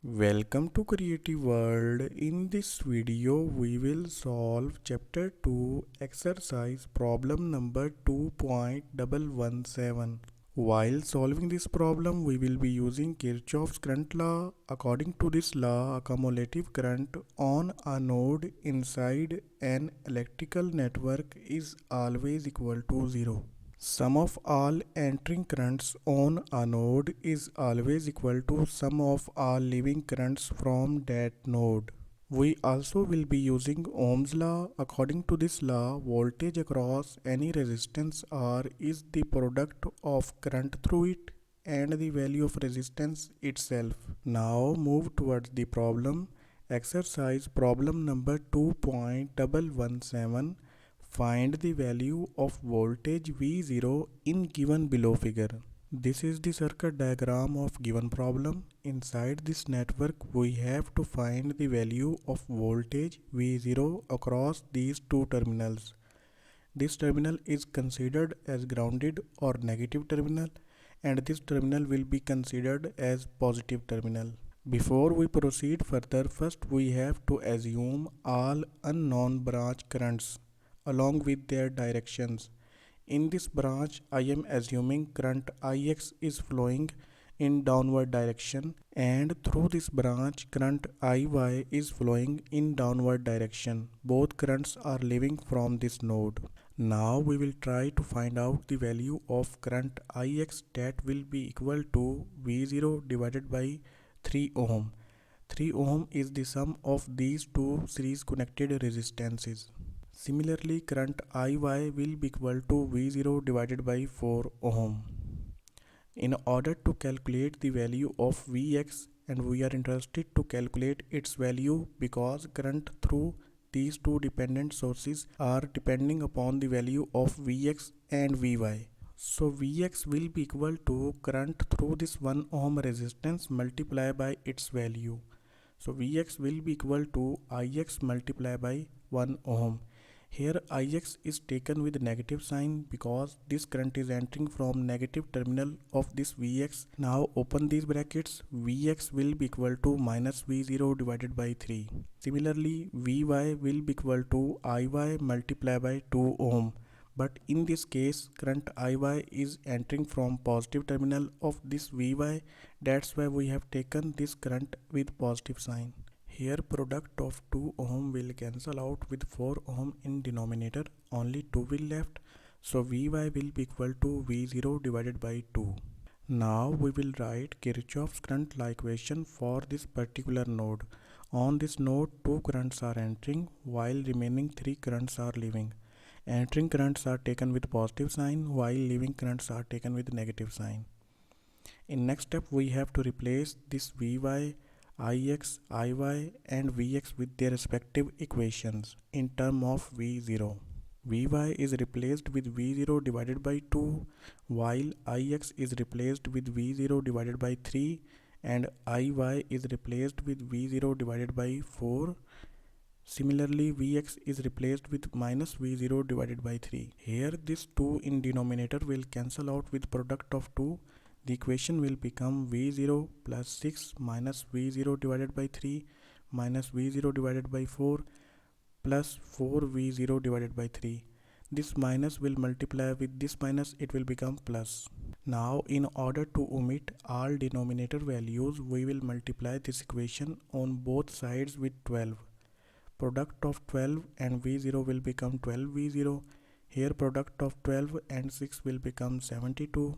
Welcome to Creative World. In this video, we will solve Chapter 2 exercise problem number 2.117. While solving this problem, we will be using Kirchoff's current law. According to this law, a cumulative current on a node inside an electrical network is always equal to 0. Sum of all entering currents on a node is always equal to sum of all leaving currents from that node. We also will be using Ohm's law. According to this law, voltage across any resistance R is the product of current through it and the value of resistance itself. Now move towards the problem. Exercise problem number 2.117. Find the value of voltage V0 in given below figure. This is the circuit diagram of given problem. Inside this network, we have to find the value of voltage V0 across these two terminals. This terminal is considered as grounded or negative terminal, and this terminal will be considered as positive terminal. Before we proceed further, first we have to assume all unknown branch currents along with their directions. In this branch, I am assuming current Ix is flowing in downward direction, and through this branch current Iy is flowing in downward direction. Both currents are leaving from this node. Now we will try to find out the value of current Ix that will be equal to V0 divided by 3 ohm. 3 ohm is the sum of these two series connected resistances. Similarly, current Iy will be equal to V0 divided by 4 ohm. In order to calculate the value of Vx, and we are interested to calculate its value because current through these two dependent sources are depending upon the value of Vx and Vy. So Vx will be equal to current through this 1 ohm resistance multiplied by its value. So Vx will be equal to Ix multiplied by 1 ohm. Here Ix is taken with negative sign because this current is entering from negative terminal of this Vx. Now open these brackets. Vx will be equal to minus V0 divided by 3. Similarly, Vy will be equal to Iy multiplied by 2 ohm. But in this case, current Iy is entering from positive terminal of this Vy. That's why we have taken this current with positive sign. Here product of 2 ohm will cancel out with 4 ohm in denominator, only 2 will left, so Vy will be equal to V0 divided by 2. Now we will write Kirchoff's current law equation for this particular node. On this node 2 currents are entering while remaining 3 currents are leaving. Entering currents are taken with positive sign while leaving currents are taken with negative sign. In next step we have to replace this Vy, Ix, Iy and Vx with their respective equations in term of V0. Vy is replaced with V0 divided by 2 while Ix is replaced with V0 divided by 3 and Iy is replaced with V0 divided by 4. Similarly, Vx is replaced with minus V0 divided by 3. Here this 2 in denominator will cancel out with product of 2. The equation will become V0 plus 6 minus V0 divided by 3 minus V0 divided by 4 plus 4V0 divided by 3. This minus will multiply with this minus, it will become plus. Now in order to omit all denominator values, we will multiply this equation on both sides with 12. Product of 12 and V0 will become 12V0. Here product of 12 and 6 will become 72.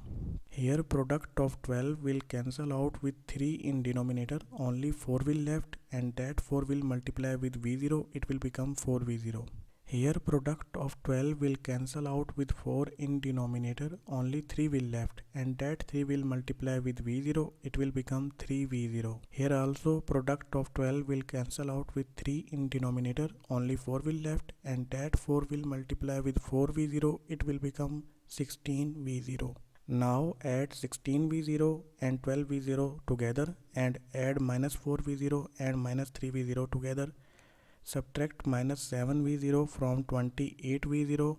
Here product of 12 will cancel out with 3 in denominator, only 4 will left and that 4 will multiply with V0, it will become 4V0. Here product of 12 will cancel out with 4 in denominator, only 3 will left and that 3 will multiply with V0, it will become 3V0. Here also product of 12 will cancel out with 3 in denominator, only 4 will left and that 4 will multiply with 4V0, it will become 16V0. Now add 16V0 and 12V0 together and add minus 4V0 and minus 3V0 together. Subtract minus 7V0 from 28V0.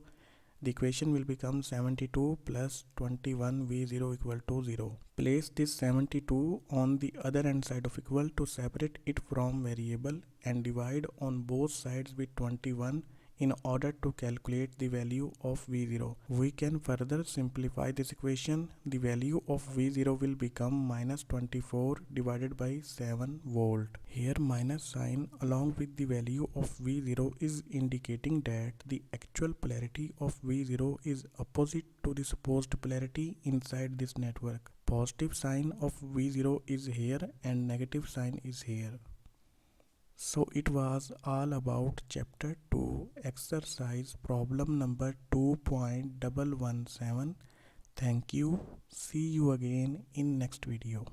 the equation will become 72 plus 21 v0 equal to 0. Place this 72 on the other hand side of equal to separate it from variable and divide on both sides with 21 in order to calculate the value of v0. We can further simplify this equation. The value of v0 will become minus 24 divided by 7 volt. Here minus sign along with the value of v0 is indicating that the actual polarity of v0 is opposite to the supposed polarity inside this network. Positive sign of v0 is here and negative sign is here. So it was all about chapter 2 exercise problem number 2.117. Thank you. See you again in next video.